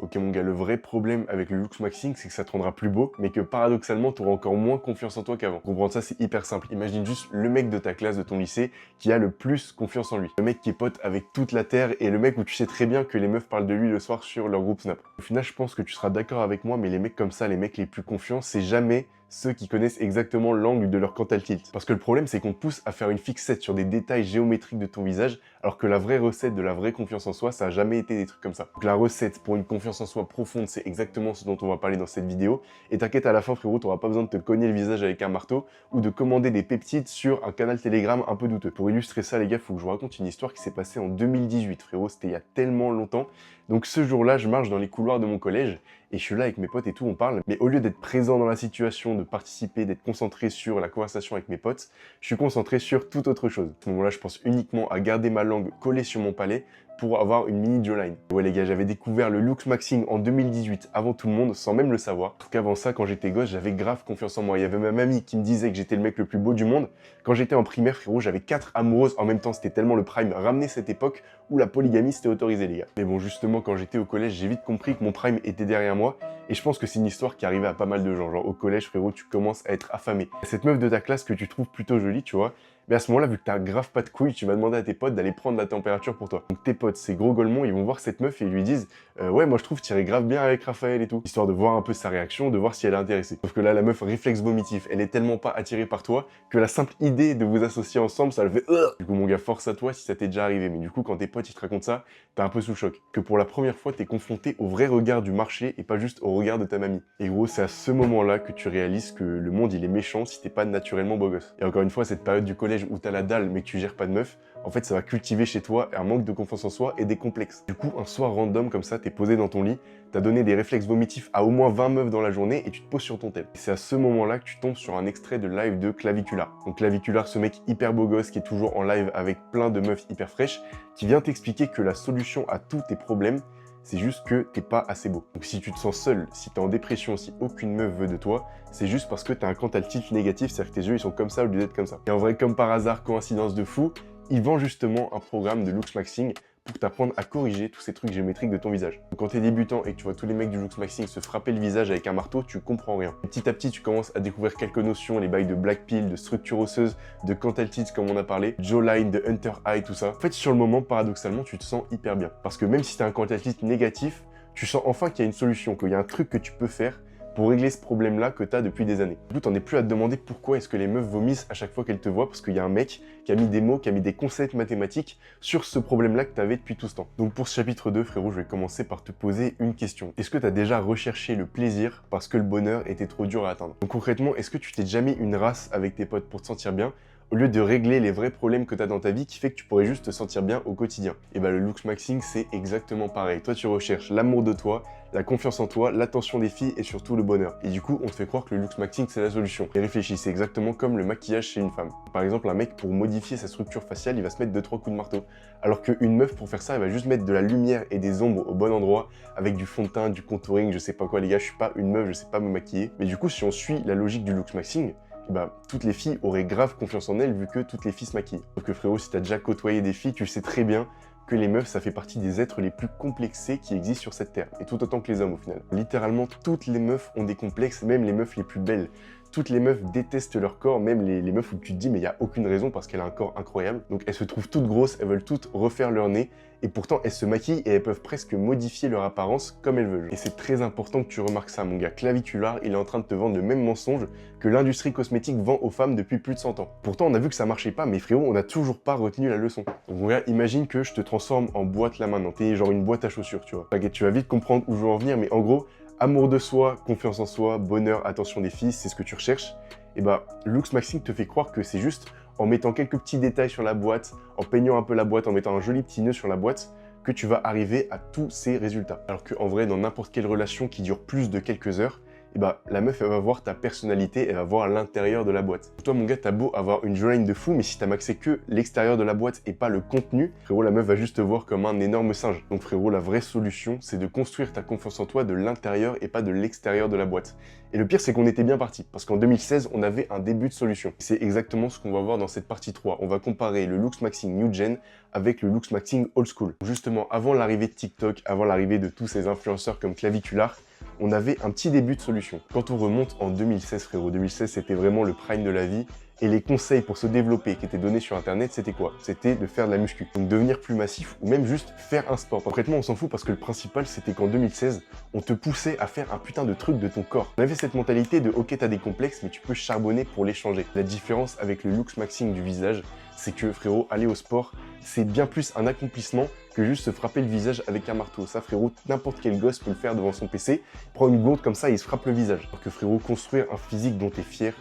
Ok mon gars, le vrai problème avec le looks maxing, c'est que ça te rendra plus beau, mais que paradoxalement, tu auras encore moins confiance en toi qu'avant. Pour comprendre ça, c'est hyper simple. Imagine juste le mec de ta classe, de ton lycée, qui a le plus confiance en lui. Le mec qui est pote avec toute la terre et le mec où tu sais très bien que les meufs parlent de lui le soir sur leur groupe Snap. Au final, je pense que tu seras d'accord avec moi, mais les mecs comme ça, les mecs les plus confiants, c'est jamais ceux qui connaissent exactement l'angle de leur Cantal Tilt. Parce que le problème, c'est qu'on te pousse à faire une fixette sur des détails géométriques de ton visage, alors que la vraie recette de la vraie confiance en soi, ça a jamais été des trucs comme ça. Donc la recette pour une confiance en soi profonde, c'est exactement ce dont on va parler dans cette vidéo. Et t'inquiète, à la fin, frérot, t'auras pas besoin de te cogner le visage avec un marteau ou de commander des peptides sur un canal Telegram un peu douteux. Pour illustrer ça, les gars, faut que je vous raconte une histoire qui s'est passée en 2018, frérot. C'était il y a tellement longtemps. Donc ce jour-là, je marche dans les couloirs de mon collège et je suis là avec mes potes et tout, on parle. Mais au lieu d'être présent dans la situation, de participer, d'être concentré sur la conversation avec mes potes, je suis concentré sur toute autre chose. À ce moment-là, je pense uniquement à garder ma langue collée sur mon palais pour avoir une mini jawline. Ouais les gars, j'avais découvert le looks maxing en 2018 avant tout le monde, sans même le savoir. Parce qu'avant ça, quand j'étais gosse, j'avais grave confiance en moi. Il y avait ma mamie qui me disait que j'étais le mec le plus beau du monde. Quand j'étais en primaire, frérot, j'avais 4 amoureuses en même temps. C'était tellement le prime. Ramener cette époque où la polygamie c'était autorisé, les gars. Mais bon, justement, quand j'étais au collège, j'ai vite compris que mon prime était derrière moi. Et je pense que c'est une histoire qui arrivait à pas mal de gens. Genre au collège, frérot, tu commences à être affamé. Cette meuf de ta classe que tu trouves plutôt jolie, tu vois, mais à ce moment-là, vu que t'as grave pas de couilles, tu vas demander à tes potes d'aller prendre la température pour toi. Donc tes potes, ces gros golemons, ils vont voir cette meuf et ils lui disent ouais, moi je trouve t'irais grave bien avec Raphaël et tout. Histoire de voir un peu sa réaction, de voir si elle est intéressée. Sauf que là, la meuf, réflexe vomitif, elle est tellement pas attirée par toi que la simple idée de vous associer ensemble, ça le fait Du coup, mon gars, force à toi si ça t'est déjà arrivé. Mais du coup, quand tes potes ils te racontent ça, t'es un peu sous le choc. Que pour la première fois, t'es confronté au vrai regard du marché et pas juste au regard de ta mamie. Et gros, c'est à ce moment-là que tu réalises que le monde il est méchant si t'es pas naturellement beau gosse. Et encore une fois, cette période du collège où t'as la dalle mais que tu gères pas de meuf, en fait ça va cultiver chez toi un manque de confiance en soi et des complexes. Du coup, un soir random comme ça, t'es posé dans ton lit, t'as donné des réflexes vomitifs à au moins 20 meufs dans la journée et tu te poses sur ton tel. Et c'est à ce moment-là que tu tombes sur un extrait de live de Clavicular. Donc Clavicular, ce mec hyper beau gosse qui est toujours en live avec plein de meufs hyper fraîches, qui vient t'expliquer que la solution à tous tes problèmes, c'est juste que t'es pas assez beau. Donc si tu te sens seul, si t'es en dépression, si aucune meuf veut de toi, c'est juste parce que t'as un Cantal Tilt négatif, c'est-à-dire que tes yeux ils sont comme ça au lieu d'être comme ça. Et en vrai, comme par hasard, coïncidence de fou, ils vendent justement un programme de looks maxing pour t'apprendre à corriger tous ces trucs géométriques de ton visage. Donc quand t'es débutant et que tu vois tous les mecs du looks maxing se frapper le visage avec un marteau, tu comprends rien. Et petit à petit, tu commences à découvrir quelques notions, les bails de black pill, de structure osseuse, de Cantal Tilt comme on a parlé, jawline, de hunter eye, tout ça. En fait, sur le moment, paradoxalement, tu te sens hyper bien. Parce que même si t'as un Cantal Tilt négatif, tu sens enfin qu'il y a une solution, qu'il y a un truc que tu peux faire pour régler ce problème-là que t'as depuis des années. Du coup, t'en es plus à te demander pourquoi est-ce que les meufs vomissent à chaque fois qu'elles te voient, parce qu'il y a un mec qui a mis des mots, qui a mis des concepts mathématiques sur ce problème-là que t'avais depuis tout ce temps. Donc pour ce chapitre 2, frérot, je vais commencer par te poser une question. Est-ce que t'as déjà recherché le plaisir parce que le bonheur était trop dur à atteindre? Donc concrètement, est-ce que tu t'es déjà mis une race avec tes potes pour te sentir bien, au lieu de régler les vrais problèmes que tu as dans ta vie qui fait que tu pourrais juste te sentir bien au quotidien? Et bah le looks maxing, c'est exactement pareil. Toi, tu recherches l'amour de toi, la confiance en toi, l'attention des filles et surtout le bonheur. Et du coup, on te fait croire que le looks maxing, c'est la solution. Et réfléchis, c'est exactement comme le maquillage chez une femme. Par exemple, un mec, pour modifier sa structure faciale, il va se mettre 2-3 coups de marteau. Alors qu'une meuf, pour faire ça, elle va juste mettre de la lumière et des ombres au bon endroit, avec du fond de teint, du contouring, je sais pas quoi, les gars, je suis pas une meuf, je sais pas me maquiller. Mais du coup, si on suit la logique du looks maxing, bah, toutes les filles auraient grave confiance en elles vu que toutes les filles se maquillent. Sauf que frérot, si t'as déjà côtoyé des filles, tu sais très bien que les meufs, ça fait partie des êtres les plus complexés qui existent sur cette terre. Et tout autant que les hommes au final. Littéralement, toutes les meufs ont des complexes, même les meufs les plus belles. Toutes les meufs détestent leur corps, même les meufs où tu te dis mais il n'y a aucune raison parce qu'elle a un corps incroyable. Donc elles se trouvent toutes grosses, elles veulent toutes refaire leur nez, et pourtant elles se maquillent et elles peuvent presque modifier leur apparence comme elles veulent. Et c'est très important que tu remarques ça, mon gars. Clavicular, il est en train de te vendre le même mensonge que l'industrie cosmétique vend aux femmes depuis plus de 100 ans. Pourtant on a vu que ça marchait pas, mais frérot, on n'a toujours pas retenu la leçon. Donc mon gars, imagine que je te transforme en boîte là maintenant, t'es genre une boîte à chaussures, tu vois. T'inquiète, tu vas vite comprendre où je veux en venir, mais en gros, amour de soi, confiance en soi, bonheur, attention des filles, c'est ce que tu recherches. Et bah, looks maxing te fait croire que c'est juste en mettant quelques petits détails sur la boîte, en peignant un peu la boîte, en mettant un joli petit nœud sur la boîte, que tu vas arriver à tous ces résultats. Alors qu'en vrai, dans n'importe quelle relation qui dure plus de quelques heures, et bah la meuf elle va voir ta personnalité, elle va voir l'intérieur de la boîte. Toi mon gars, t'as beau avoir une jawline de fou, mais si t'as maxé que l'extérieur de la boîte et pas le contenu, frérot, la meuf va juste te voir comme un énorme singe. Donc frérot, la vraie solution, c'est de construire ta confiance en toi de l'intérieur et pas de l'extérieur de la boîte. Et le pire, c'est qu'on était bien parti, parce qu'en 2016, on avait un début de solution. C'est exactement ce qu'on va voir dans cette partie 3. On va comparer le Looks Maxing New Gen avec le Looks Maxing Old School. Justement, avant l'arrivée de TikTok, avant l'arrivée de tous ces influenceurs comme Clavicular, on avait un petit début de solution. Quand on remonte en 2016, frérot, 2016, c'était vraiment le prime de la vie. Et les conseils pour se développer qui étaient donnés sur internet, c'était quoi? C'était de faire de la muscu. Donc devenir plus massif ou même juste faire un sport. Concrètement, on s'en fout parce que le principal, c'était qu'en 2016, on te poussait à faire un putain de truc de ton corps. On avait cette mentalité de ok, t'as des complexes, mais tu peux charbonner pour les changer. La différence avec le looks maxing du visage, c'est que frérot, aller au sport, c'est bien plus un accomplissement que juste se frapper le visage avec un marteau. Ça, frérot, n'importe quel gosse peut le faire devant son PC. Il prend une gourde comme ça et il se frappe le visage. Alors que frérot, construire un physique dont t'es fier,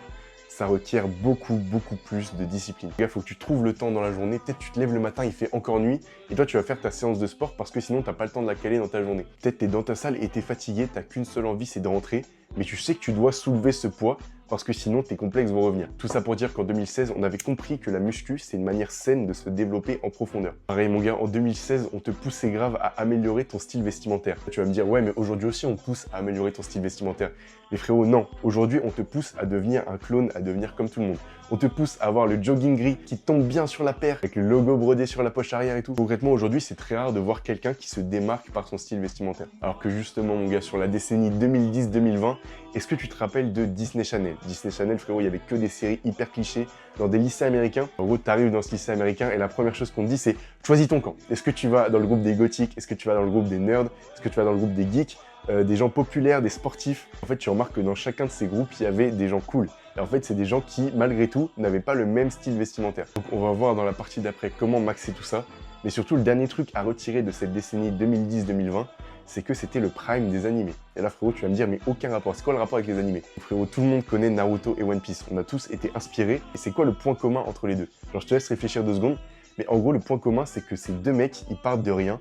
ça requiert beaucoup plus de discipline. Il faut que tu trouves le temps dans la journée. Peut-être tu te lèves le matin, il fait encore nuit, et toi tu vas faire ta séance de sport parce que sinon t'as pas le temps de la caler dans ta journée. Peut-être t'es dans ta salle et t'es fatigué, t'as qu'une seule envie, c'est de rentrer, mais tu sais que tu dois soulever ce poids parce que sinon tes complexes vont revenir. Tout ça pour dire qu'en 2016, on avait compris que la muscu, c'est une manière saine de se développer en profondeur. Pareil mon gars, en 2016, on te poussait grave à améliorer ton style vestimentaire. Tu vas me dire, ouais mais aujourd'hui aussi on te pousse à améliorer ton style vestimentaire. Mais frérot, non. Aujourd'hui, on te pousse à devenir un clone, à devenir comme tout le monde. On te pousse à avoir le jogging gris qui tombe bien sur la paire, avec le logo brodé sur la poche arrière et tout. Concrètement, aujourd'hui, c'est très rare de voir quelqu'un qui se démarque par son style vestimentaire. Alors que justement, mon gars, sur la décennie 2010-2020, est-ce que tu te rappelles de Disney Channel? Disney Channel, frérot, il y avait que des séries hyper clichés dans des lycées américains. En gros, t'arrives dans ce lycée américain et la première chose qu'on te dit, c'est choisis ton camp. Est-ce que tu vas dans le groupe des gothiques? Est-ce que tu vas dans le groupe des nerds? Est-ce que tu vas dans le groupe des geeks? Des gens populaires, des sportifs. En fait, tu remarques que dans chacun de ces groupes, il y avait des gens cool. Et en fait, c'est des gens qui, malgré tout, n'avaient pas le même style vestimentaire. Donc, on va voir dans la partie d'après comment maxer tout ça. Mais surtout, le dernier truc à retirer de cette décennie 2010-2020, c'est que c'était le prime des animés. Et là, frérot, tu vas me dire, mais aucun rapport. C'est quoi le rapport avec les animés? Frérot, tout le monde connaît Naruto et One Piece. On a tous été inspirés. Et c'est quoi le point commun entre les deux? Genre, je te laisse réfléchir 2 secondes. Mais en gros, le point commun, c'est que ces deux mecs, ils partent de rien.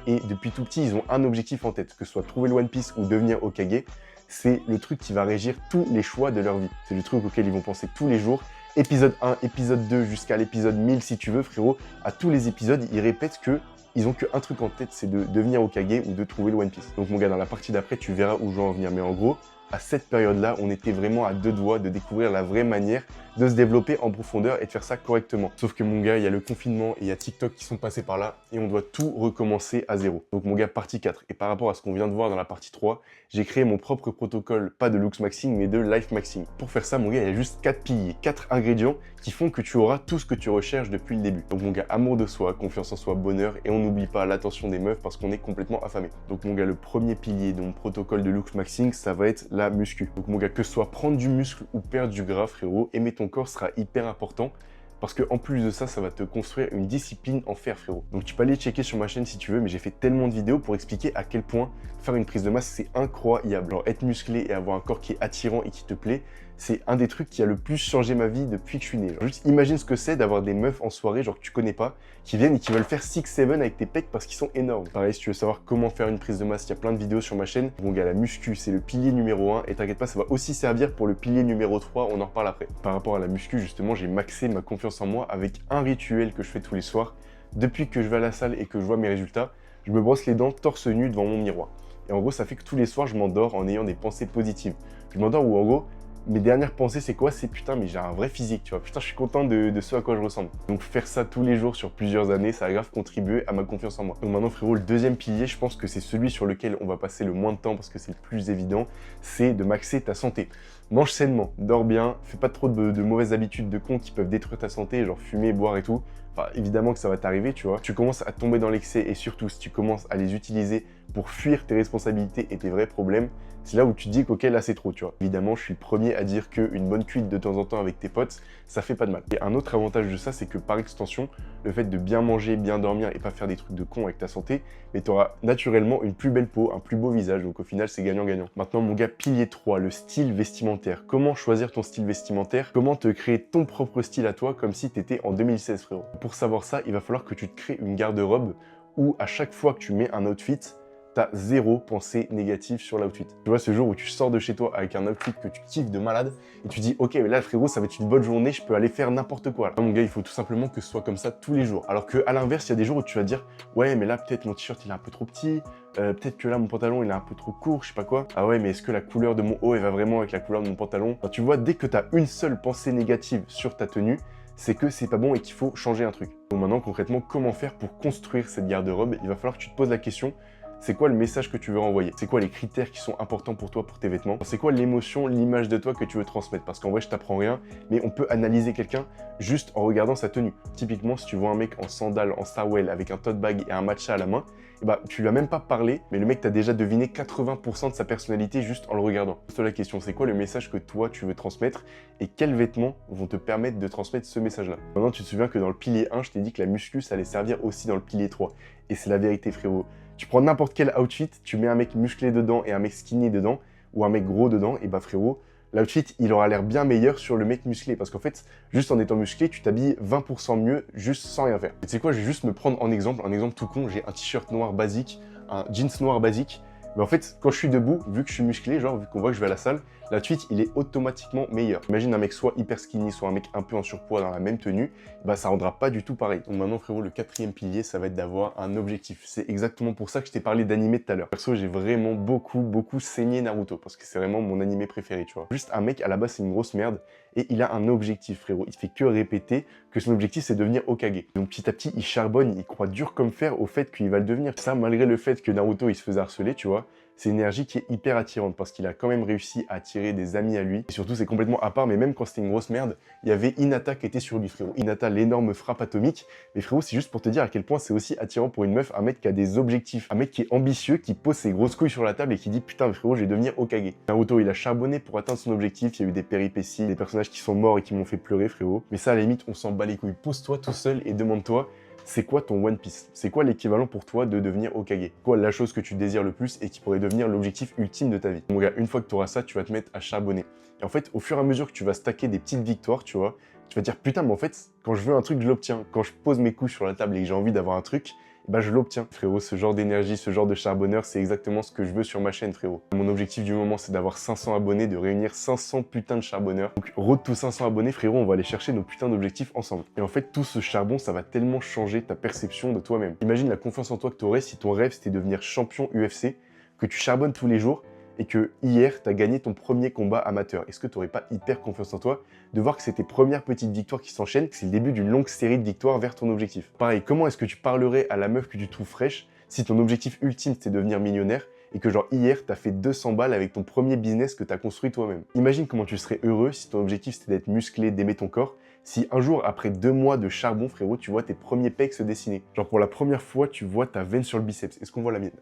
Et depuis tout petit, ils ont un objectif en tête, que ce soit trouver le One Piece ou devenir Hokage. C'est le truc qui va régir tous les choix de leur vie. C'est le truc auquel ils vont penser tous les jours. Épisode 1, épisode 2, jusqu'à l'épisode 1000 si tu veux, frérot. À tous les épisodes, ils répètent que ils ont qu'un truc en tête, c'est de devenir Hokage ou de trouver le One Piece. Donc mon gars, dans la partie d'après, tu verras où je vais en venir. Mais en gros, à cette période-là, on était vraiment à 2 doigts de découvrir la vraie manière de se développer en profondeur et de faire ça correctement. Sauf que mon gars, il y a le confinement et il y a TikTok qui sont passés par là et on doit tout recommencer à zéro. Donc mon gars, partie 4. Et par rapport à ce qu'on vient de voir dans la partie 3, j'ai créé mon propre protocole, pas de looks maxing, mais de life maxing. Pour faire ça, mon gars, il y a juste 4 piliers, 4 ingrédients qui font que tu auras tout ce que tu recherches depuis le début. Donc mon gars, amour de soi, confiance en soi, bonheur, et on n'oublie pas l'attention des meufs parce qu'on est complètement affamé. Donc mon gars, le premier pilier de mon protocole de looks maxing, ça va être la muscu. Donc mon gars, que ce soit prendre du muscle ou perdre du gras, frérot, aimer ton corps sera hyper important. Parce que en plus de ça, ça va te construire une discipline en fer, frérot. Donc tu peux aller checker sur ma chaîne si tu veux, mais j'ai fait tellement de vidéos pour expliquer à quel point faire une prise de masse, c'est incroyable. Genre être musclé et avoir un corps qui est attirant et qui te plaît, c'est un des trucs qui a le plus changé ma vie depuis que je suis né. Genre, juste imagine ce que c'est d'avoir des meufs en soirée, genre que tu connais pas, qui viennent et qui veulent faire 6-7 avec tes pecs parce qu'ils sont énormes. Pareil, si tu veux savoir comment faire une prise de masse, il y a plein de vidéos sur ma chaîne. Bon gars, la muscu, c'est le pilier numéro 1 et t'inquiète pas, ça va aussi servir pour le pilier numéro 3, on en reparle après. Par rapport à la muscu, justement, j'ai maxé ma confiance en moi avec un rituel que je fais tous les soirs. Depuis que je vais à la salle et que je vois mes résultats, je me brosse les dents torse nu devant mon miroir. Et en gros, ça fait que tous les soirs, je m'endors en ayant des pensées positives. Je m'endors où en gros, mes dernières pensées, c'est quoi? C'est putain, mais j'ai un vrai physique, tu vois. Putain, je suis content de ce à quoi je ressemble. Donc faire ça tous les jours sur plusieurs années, ça a grave contribué à ma confiance en moi. Donc maintenant, frérot, le deuxième pilier, je pense que c'est celui sur lequel on va passer le moins de temps parce que c'est le plus évident, c'est de maxer ta santé. Mange sainement, dors bien, fais pas trop de mauvaises habitudes de con qui peuvent détruire ta santé, genre fumer, boire et tout. Enfin, évidemment que ça va t'arriver, tu vois. Tu commences à tomber dans l'excès et surtout, si tu commences à les utiliser pour fuir tes responsabilités et tes vrais problèmes, c'est là où tu te dis qu'ok, là c'est trop, tu vois. Évidemment, je suis le premier à dire qu'une bonne cuite de temps en temps avec tes potes, ça fait pas de mal. Et un autre avantage de ça, c'est que par extension, le fait de bien manger, bien dormir et pas faire des trucs de con avec ta santé, mais tu auras naturellement une plus belle peau, un plus beau visage, donc au final, c'est gagnant-gagnant. Maintenant, mon gars, pilier 3, le style vestimentaire. Comment choisir ton style vestimentaire? Comment te créer ton propre style à toi, comme si tu étais en 2016, frérot? Pour savoir ça, il va falloir que tu te crées une garde-robe où à chaque fois que tu mets un outfit, t'as zéro pensée négative sur l'outfit. Tu vois, ce jour où tu sors de chez toi avec un outfit que tu kiffes de malade et tu dis ok, mais là frérot, ça va être une bonne journée, je peux aller faire n'importe quoi. Là, mon gars, il faut tout simplement que ce soit comme ça tous les jours. Alors qu'à l'inverse, il y a des jours où tu vas dire ouais, mais là peut-être mon t-shirt il est un peu trop petit, peut-être que là mon pantalon il est un peu trop court, je sais pas quoi. Ah ouais, mais est-ce que la couleur de mon haut elle va vraiment avec la couleur de mon pantalon? Enfin, tu vois, dès que tu as une seule pensée négative sur ta tenue, c'est que c'est pas bon et qu'il faut changer un truc. Donc maintenant, concrètement, comment faire pour construire cette garde-robe? Il va falloir que tu te poses la question, c'est quoi le message que tu veux renvoyer? C'est quoi les critères qui sont importants pour toi, pour tes vêtements? C'est quoi l'émotion, l'image de toi que tu veux transmettre? Parce qu'en vrai, je t'apprends rien, mais on peut analyser quelqu'un juste en regardant sa tenue. Typiquement, si tu vois un mec en sandales, en sarwell, avec un tote bag et un matcha à la main, et bah, tu lui as même pas parlé, mais le mec t'a déjà deviné 80% de sa personnalité juste en le regardant. Pose-toi la question, c'est quoi le message que toi tu veux transmettre et quels vêtements vont te permettre de transmettre ce message-là? Maintenant, tu te souviens que dans le pilier 1, je t'ai dit que la muscu, ça allait servir aussi dans le pilier 3. Et c'est la vérité, frérot. Tu prends n'importe quel outfit, tu mets un mec musclé dedans et un mec skinny dedans, ou un mec gros dedans, et bah frérot, l'outfit, il aura l'air bien meilleur sur le mec musclé. Parce qu'en fait, juste en étant musclé, tu t'habilles 20% mieux, juste sans rien faire. Et tu sais quoi, je vais juste me prendre un exemple tout con. J'ai un t-shirt noir basique, un jeans noir basique. Mais en fait, quand je suis debout, vu que je suis musclé, genre vu qu'on voit que je vais à la salle, l'outfit, il est automatiquement meilleur. Imagine un mec soit hyper skinny, soit un mec un peu en surpoids dans la même tenue, bah ça rendra pas du tout pareil. Donc maintenant, frérot, le quatrième pilier, ça va être d'avoir un objectif. C'est exactement pour ça que je t'ai parlé d'animé tout à l'heure. Perso, j'ai vraiment beaucoup saigné Naruto, parce que c'est vraiment mon animé préféré, tu vois. Juste un mec, à la base, c'est une grosse merde, et il a un objectif, frérot. Il fait que répéter que son objectif, c'est devenir Hokage. Donc petit à petit, il charbonne, il croit dur comme fer au fait qu'il va le devenir. Ça, malgré le fait que Naruto, il se faisait harceler, tu vois. C'est une énergie qui est hyper attirante parce qu'il a quand même réussi à attirer des amis à lui. Et surtout, c'est complètement à part, mais même quand c'était une grosse merde, il y avait Hinata qui était sur lui, frérot. Hinata, l'énorme frappe atomique. Mais frérot, c'est juste pour te dire à quel point c'est aussi attirant pour une meuf, un mec qui a des objectifs, un mec qui est ambitieux, qui pose ses grosses couilles sur la table et qui dit putain, frérot, je vais devenir Hokage. Naruto, il a charbonné pour atteindre son objectif. Il y a eu des péripéties, des personnages qui sont morts et qui m'ont fait pleurer, frérot. Mais ça, à la limite, on s'en bat les couilles. Pose-toi tout seul et demande-toi. C'est quoi ton One Piece? C'est quoi l'équivalent pour toi de devenir Hokage? Quoi la chose que tu désires le plus et qui pourrait devenir l'objectif ultime de ta vie? Mon gars, une fois que tu auras ça, tu vas te mettre à charbonner. Et en fait, au fur et à mesure que tu vas stacker des petites victoires, tu vois, tu vas te dire putain, mais en fait, quand je veux un truc, je l'obtiens. Quand je pose mes couches sur la table et que j'ai envie d'avoir un truc, bah je l'obtiens. Frérot, ce genre d'énergie, ce genre de charbonneur, c'est exactement ce que je veux sur ma chaîne, frérot. Mon objectif du moment, c'est d'avoir 500 abonnés, de réunir 500 putains de charbonneurs. Donc, road to 500 abonnés, frérot, on va aller chercher nos putains d'objectifs ensemble. Et en fait, tout ce charbon, ça va tellement changer ta perception de toi-même. Imagine la confiance en toi que tu aurais si ton rêve, c'était devenir champion UFC, que tu charbonnes tous les jours, et que hier, tu as gagné ton premier combat amateur. Est-ce que tu n'aurais pas hyper confiance en toi de voir que c'est tes premières petites victoires qui s'enchaînent, que c'est le début d'une longue série de victoires vers ton objectif? Pareil, comment est-ce que tu parlerais à la meuf que tu trouves fraîche si ton objectif ultime c'est devenir millionnaire et que genre hier, tu as fait 200 balles avec ton premier business que tu as construit toi-même? Imagine comment tu serais heureux si ton objectif c'était d'être musclé, d'aimer ton corps, si un jour, après 2 mois de charbon, frérot, tu vois tes premiers pecs se dessiner. Genre pour la première fois, tu vois ta veine sur le biceps. Est-ce qu'on voit la mienne?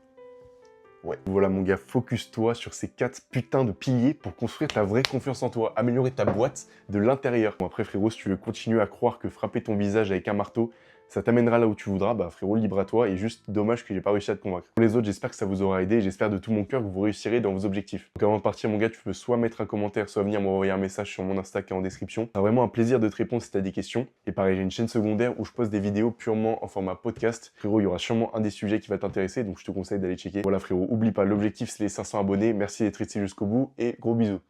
Ouais. Voilà mon gars, focus-toi sur ces 4 putains de piliers pour construire ta vraie confiance en toi, améliorer ta boîte de l'intérieur. Bon après frérot, si tu veux continuer à croire que frapper ton visage avec un marteau, ça t'amènera là où tu voudras, bah frérot, libre à toi, et juste dommage que j'ai pas réussi à te convaincre. Pour les autres, j'espère que ça vous aura aidé, j'espère de tout mon cœur que vous réussirez dans vos objectifs. Donc avant de partir mon gars, tu peux soit mettre un commentaire, soit venir m'envoyer un message sur mon Insta qui est en description. C'est vraiment un plaisir de te répondre si t'as des questions. Et pareil, j'ai une chaîne secondaire où je poste des vidéos purement en format podcast. Frérot, il y aura sûrement un des sujets qui va t'intéresser, donc je te conseille d'aller checker. Voilà frérot, oublie pas, l'objectif c'est les 500 abonnés, merci d'être resté jusqu'au bout, et gros bisous.